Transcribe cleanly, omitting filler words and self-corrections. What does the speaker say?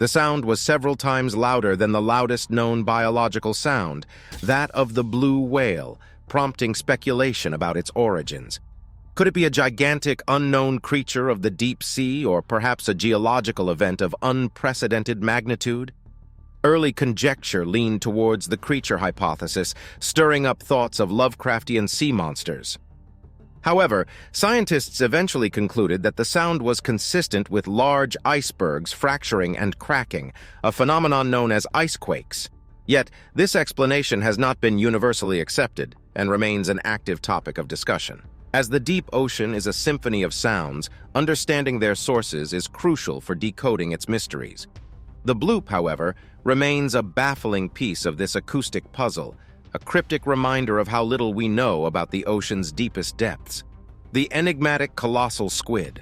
The sound was several times louder than the loudest known biological sound, that of the blue whale, prompting speculation about its origins. Could it be a gigantic, unknown creature of the deep sea, or perhaps a geological event of unprecedented magnitude? Early conjecture leaned towards the creature hypothesis, stirring up thoughts of Lovecraftian sea monsters. However, scientists eventually concluded that the sound was consistent with large icebergs fracturing and cracking, a phenomenon known as icequakes. Yet, this explanation has not been universally accepted and remains an active topic of discussion. As the deep ocean is a symphony of sounds, understanding their sources is crucial for decoding its mysteries. The bloop, however, remains a baffling piece of this acoustic puzzle, a cryptic reminder of how little we know about the ocean's deepest depths. The enigmatic colossal squid,